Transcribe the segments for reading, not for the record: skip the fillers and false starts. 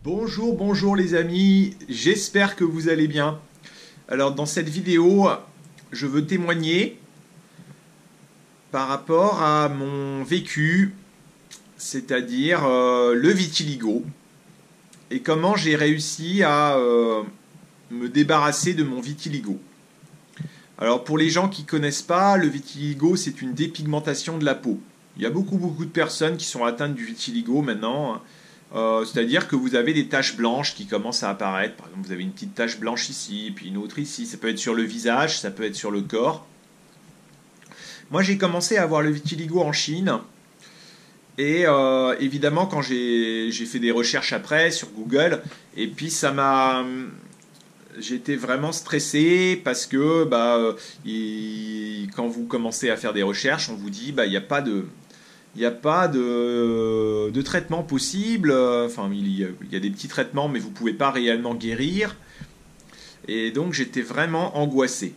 Bonjour, bonjour les amis, j'espère que vous allez bien. Alors dans cette vidéo, je veux témoigner par rapport à mon vécu, c'est-à-dire le vitiligo, et comment j'ai réussi à me débarrasser de mon vitiligo. Alors pour les gens qui ne connaissent pas, le vitiligo c'est une dépigmentation de la peau. Il y a beaucoup de personnes qui sont atteintes du vitiligo maintenant, hein. C'est-à-dire que vous avez des taches blanches qui commencent à apparaître. Par exemple, vous avez une petite tache blanche ici, puis une autre ici. Ça peut être sur le visage, ça peut être sur le corps. Moi, j'ai commencé à avoir le vitiligo en Chine. Et évidemment, quand j'ai fait des recherches après sur Google, et puis ça m'a... J'étais vraiment stressé parce que quand vous commencez à faire des recherches, on vous dit il n'y a pas de... Il n'y a pas de traitement possible. Enfin, il y a des petits traitements, mais vous ne pouvez pas réellement guérir. Et donc, j'étais vraiment angoissé.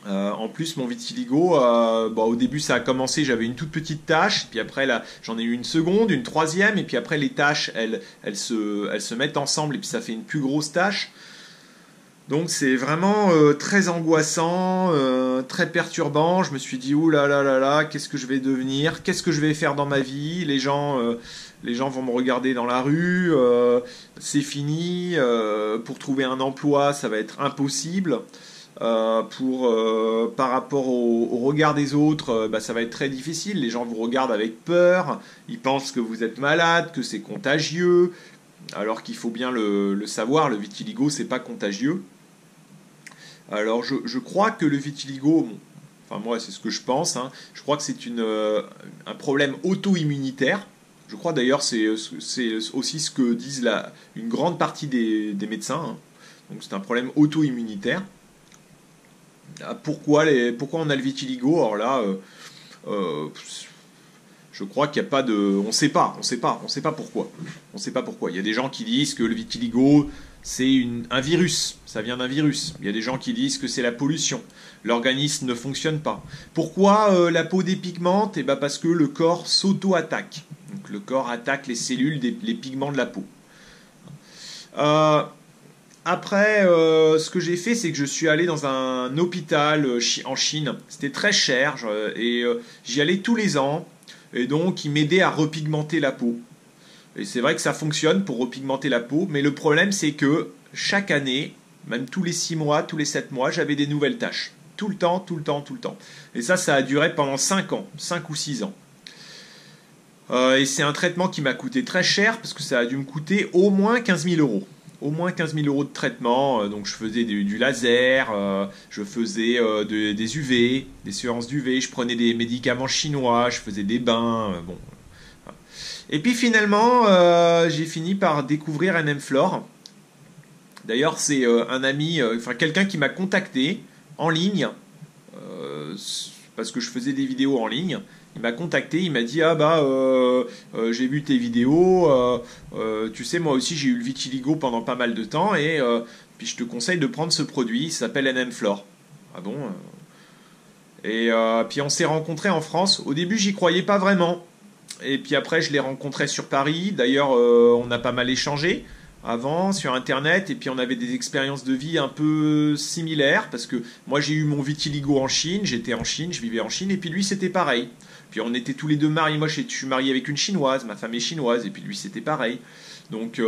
En plus, mon vitiligo, au début, ça a commencé, j'avais une toute petite tache. Puis après, là, j'en ai eu une seconde, une troisième. Et puis après, les taches, elles se mettent ensemble. Et puis, ça fait une plus grosse tache. Donc c'est vraiment très angoissant, très perturbant. Je me suis dit, ouh là là là là, qu'est-ce que je vais devenir? Qu'est-ce que je vais faire dans ma vie? Les gens vont me regarder dans la rue, c'est fini. Pour trouver un emploi, ça va être impossible. Par rapport au regard des autres, ça va être très difficile. Les gens vous regardent avec peur, ils pensent que vous êtes malade, que c'est contagieux, alors qu'il faut bien le savoir, le vitiligo, c'est pas contagieux. Alors je crois que le vitiligo, bon, enfin moi c'est ce que je pense, hein, je crois que c'est un problème auto-immunitaire. Je crois d'ailleurs c'est aussi ce que disent une grande partie des médecins, hein. Donc c'est un problème auto-immunitaire. Pourquoi on a le vitiligo? Alors là, euh, je crois qu'il n'y a pas de... On sait pas pourquoi. On sait pas pourquoi. Il y a des gens qui disent que le vitiligo, c'est un virus, ça vient d'un virus. Il y a des gens qui disent que c'est la pollution. L'organisme ne fonctionne pas. Pourquoi la peau dépigmente? Parce que le corps s'auto-attaque. Donc le corps attaque les cellules, les pigments de la peau. Après, ce que j'ai fait, c'est que je suis allé dans un hôpital en Chine. C'était très cher et j'y allais tous les ans. Et donc, il m'aidait à repigmenter la peau. Et c'est vrai que ça fonctionne pour repigmenter la peau, mais le problème, c'est que chaque année, même tous les 6 mois, tous les 7 mois, j'avais des nouvelles taches. Tout le temps, tout le temps, tout le temps. Et ça a duré pendant 5 ans, 5 ou 6 ans. Et c'est un traitement qui m'a coûté très cher, parce que ça a dû me coûter au moins 15 000 euros. Au moins 15 000 euros de traitement. Donc je faisais du laser, je faisais des UV, des séances d'UV, je prenais des médicaments chinois, je faisais des bains. Bon. Et puis finalement, j'ai fini par découvrir NM-Flore. D'ailleurs, c'est un ami, quelqu'un qui m'a contacté en ligne, parce que je faisais des vidéos en ligne. Il m'a contacté, il m'a dit j'ai vu tes vidéos, tu sais moi aussi j'ai eu le vitiligo pendant pas mal de temps et puis je te conseille de prendre ce produit, il s'appelle NM-Flore. Ah bon Et puis on s'est rencontrés en France. Au début j'y croyais pas vraiment. Et puis après je l'ai rencontré sur Paris. D'ailleurs on a pas mal échangé avant sur internet et puis on avait des expériences de vie un peu similaires parce que moi j'ai eu mon vitiligo en Chine, j'étais en Chine, je vivais en Chine et puis lui c'était pareil. Puis on était tous les deux mariés, moi je suis marié avec une chinoise, ma femme est chinoise et puis lui c'était pareil. Donc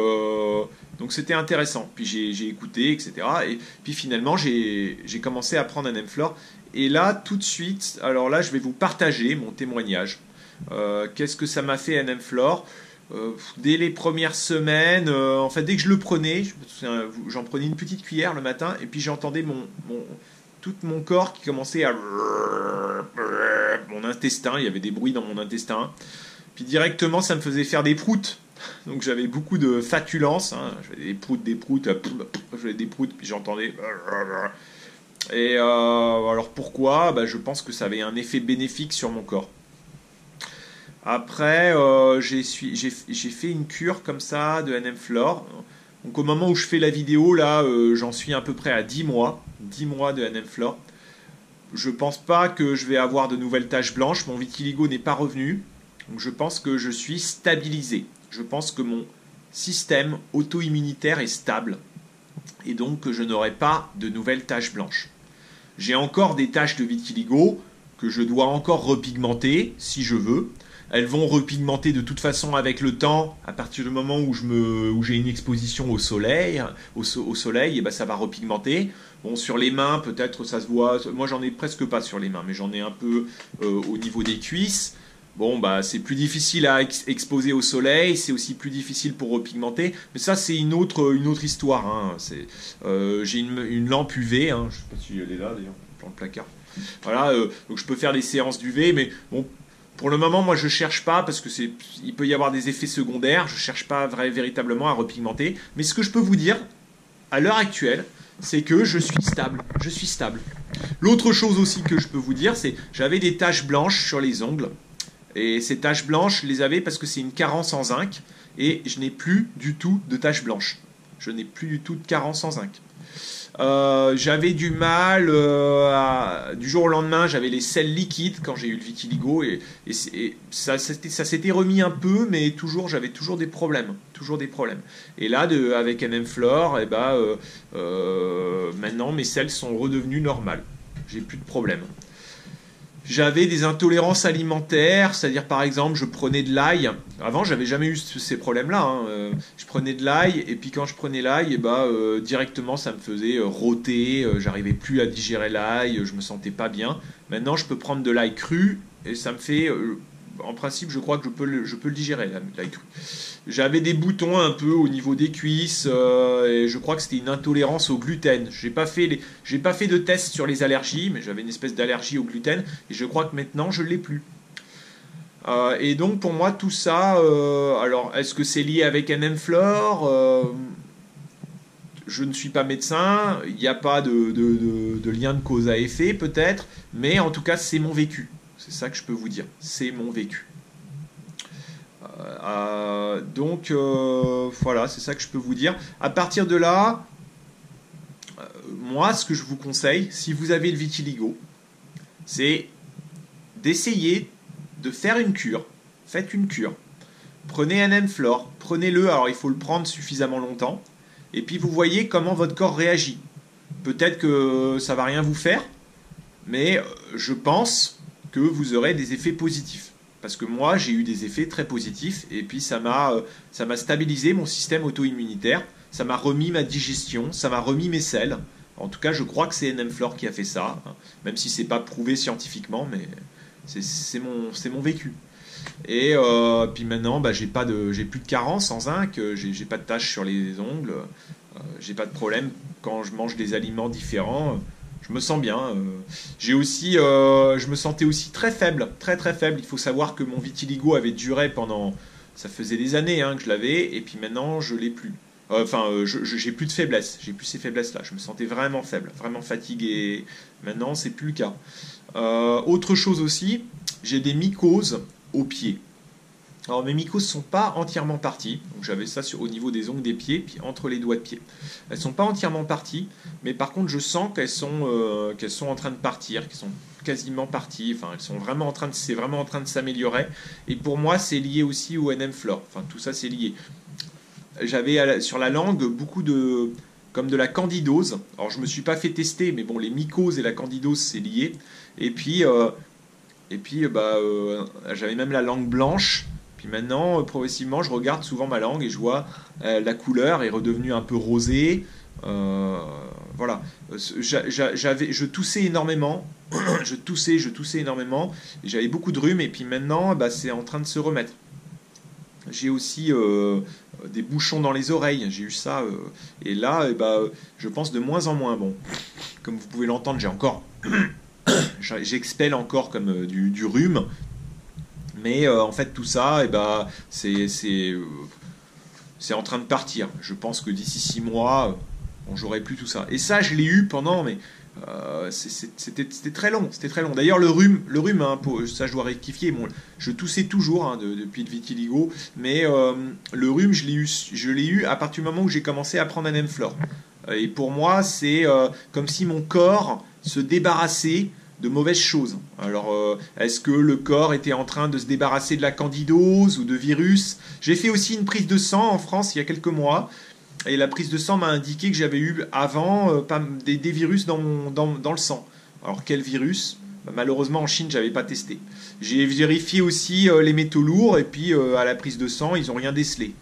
c'était intéressant. Puis j'ai écouté, etc. Et puis finalement j'ai commencé à prendre un NM-Flore. Et là tout de suite, alors là je vais vous partager mon témoignage. Qu'est-ce que ça m'a fait NM-Flore? Dès les premières semaines, en fait, dès que je le prenais, j'en prenais une petite cuillère le matin, et puis j'entendais tout mon corps qui commençait à... Mon intestin, il y avait des bruits dans mon intestin. Puis directement, ça me faisait faire des proutes. Donc j'avais beaucoup de fatulences, hein. J'avais des proutes, j'avais des proutes, puis j'entendais... Et alors pourquoi? Je pense que ça avait un effet bénéfique sur mon corps. Après, j'ai fait une cure comme ça de NM-Flore. Donc au moment où je fais la vidéo, là, j'en suis à peu près à 10 mois. 10 mois de NM-Flore. Je pense pas que je vais avoir de nouvelles taches blanches. Mon vitiligo n'est pas revenu. Donc je pense que je suis stabilisé. Je pense que système auto-immunitaire est stable et donc que je n'aurai pas de nouvelles taches blanches. J'ai encore des taches de vitiligo que je dois encore repigmenter si je veux. Elles vont repigmenter de toute façon avec le temps, à partir du moment où j'ai une exposition au soleil, et ben ça va repigmenter. Bon, sur les mains, peut-être ça se voit. Moi, j'en ai presque pas sur les mains, mais j'en ai un peu au niveau des cuisses. Bon, bah, c'est plus difficile à exposer au soleil, c'est aussi plus difficile pour repigmenter. Mais ça, c'est une autre histoire. Hein. J'ai une lampe UV, hein. Je sais pas si elle est là d'ailleurs, dans le placard. Voilà, donc je peux faire des séances d'UV, mais bon. Pour le moment, moi, je cherche pas parce que il peut y avoir des effets secondaires. Je cherche pas véritablement à repigmenter. Mais ce que je peux vous dire, à l'heure actuelle, c'est que je suis stable. Je suis stable. L'autre chose aussi que je peux vous dire, c'est j'avais des taches blanches sur les ongles. Et ces taches blanches, je les avais parce que c'est une carence en zinc. Et je n'ai plus du tout de taches blanches. Je n'ai plus du tout de carence en zinc. J'avais du mal du jour au lendemain, j'avais les selles liquides quand j'ai eu le vitiligo et ça s'était remis un peu, mais j'avais toujours des problèmes, Et là, avec MM-Flore, maintenant mes selles sont redevenues normales, j'ai plus de problèmes. J'avais des intolérances alimentaires, c'est-à-dire par exemple je prenais de l'ail. Avant j'avais jamais eu ces problèmes-là. Hein. Je prenais de l'ail et puis quand je prenais l'ail, directement ça me faisait rôter. J'arrivais plus à digérer l'ail, je me sentais pas bien. Maintenant je peux prendre de l'ail cru et ça me fait, en principe je crois que je peux le digérer l'ail cru. J'avais des boutons un peu au niveau des cuisses et je crois que c'était une intolérance au gluten. J'ai pas fait de test sur les allergies, mais j'avais une espèce d'allergie au gluten et je crois que maintenant je l'ai plus. Et donc pour moi tout ça, alors est-ce que c'est lié avec MM-Flore je ne suis pas médecin, il n'y a pas de lien de cause à effet peut-être, mais en tout cas c'est mon vécu. C'est ça que je peux vous dire, c'est mon vécu. Donc voilà, c'est ça que je peux vous dire. À partir de là, moi ce que je vous conseille, si vous avez le vitiligo, c'est d'essayer de faire une cure. Faites une cure. Prenez un MM-Flore, prenez-le, alors il faut le prendre suffisamment longtemps, et puis vous voyez comment votre corps réagit. Peut-être que ça va rien vous faire, mais je pense que vous aurez des effets positifs. Parce que moi, j'ai eu des effets très positifs et puis ça m'a stabilisé mon système auto-immunitaire, ça m'a remis ma digestion, ça m'a remis mes selles. En tout cas, je crois que c'est MM-Flore qui a fait ça, hein, même si c'est pas prouvé scientifiquement, mais c'est mon vécu. Et puis maintenant, j'ai plus de carence en zinc, j'ai pas de taches sur les ongles, j'ai pas de problème quand je mange des aliments différents. Je me sens bien. Je me sentais aussi très faible, très très faible. Il faut savoir que mon vitiligo avait duré pendant, ça faisait des années que je l'avais, et puis maintenant je l'ai plus. J'ai plus de faiblesse, j'ai plus ces faiblesses-là. Je me sentais vraiment faible, vraiment fatigué. Maintenant, c'est plus le cas. Autre chose aussi, j'ai des mycoses aux pieds. Alors mes mycoses ne sont pas entièrement parties, donc j'avais ça au niveau des ongles des pieds, puis entre les doigts de pied. Elles ne sont pas entièrement parties, mais par contre je sens qu'elles sont en train de partir, qu'elles sont quasiment parties, enfin elles sont vraiment c'est vraiment en train de s'améliorer, et pour moi c'est lié aussi au MM-Flore, enfin tout ça c'est lié. J'avais sur la langue beaucoup comme de la candidose, alors je me suis pas fait tester, mais bon les mycoses et la candidose c'est lié, et puis j'avais même la langue blanche. Puis maintenant, progressivement, je regarde souvent ma langue et je vois la couleur est redevenue un peu rosée. Voilà. Je toussais énormément. je toussais énormément. J'avais beaucoup de rhume et puis maintenant, c'est en train de se remettre. J'ai aussi des bouchons dans les oreilles. J'ai eu ça. Et là, je pense de moins en moins. Bon, comme vous pouvez l'entendre, j'expelle encore comme du rhume. Mais en fait tout ça c'est en train de partir. Je pense que d'ici 6 mois j'aurai plus tout ça. Et ça je l'ai eu pendant c'était très long, D'ailleurs le rhume ça je dois rectifier. Bon, je toussais toujours depuis le vitiligo, mais le rhume je l'ai eu à partir du moment où j'ai commencé à prendre un MM-Flore. Et pour moi c'est comme si mon corps se débarrassait de mauvaises choses. Alors, est-ce que le corps était en train de se débarrasser de la candidose ou de virus? J'ai fait aussi une prise de sang en France il y a quelques mois. Et la prise de sang m'a indiqué que j'avais eu avant des virus dans le sang. Alors quel virus? Malheureusement en Chine, j'avais pas testé. J'ai vérifié aussi les métaux lourds et puis à la prise de sang, ils n'ont rien décelé.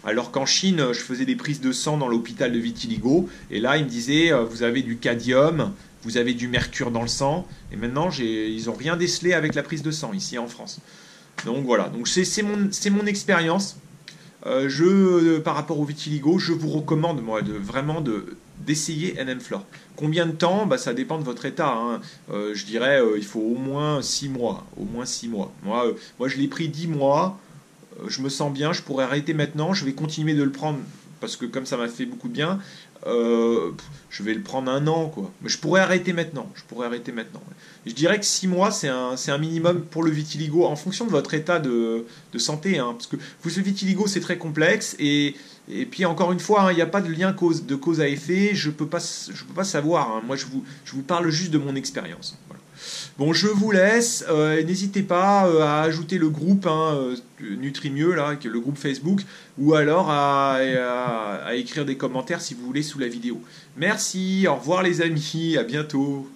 Alors qu'en Chine, je faisais des prises de sang dans l'hôpital de Vitiligo et là, ils me disaient vous avez du cadmium, vous avez du mercure dans le sang et maintenant, ils n'ont rien décelé avec la prise de sang ici en France. Donc voilà, donc c'est mon expérience. Par rapport au vitiligo, je vous recommande moi d'essayer NM-Flore. Combien de temps? Ça dépend de votre état. Hein. Je dirais il faut au moins 6 mois. Au moins 6 mois. Moi je l'ai pris 10 mois. Je me sens bien. Je pourrais arrêter maintenant. Je vais continuer de le prendre parce que comme ça m'a fait beaucoup de bien. Je vais le prendre 1 an quoi. Mais je pourrais arrêter maintenant. Je dirais que 6 mois c'est un minimum pour le vitiligo en fonction de votre état de santé. Hein, parce que le vitiligo c'est très complexe et puis encore une fois, il n'y a pas de lien de cause à effet. Je peux pas savoir. Hein. Moi je vous parle juste de mon expérience. Voilà. Bon, je vous laisse. N'hésitez pas à ajouter le groupe Nutrimieux, là, le groupe Facebook, ou alors à écrire des commentaires si vous voulez sous la vidéo. Merci, au revoir les amis, à bientôt.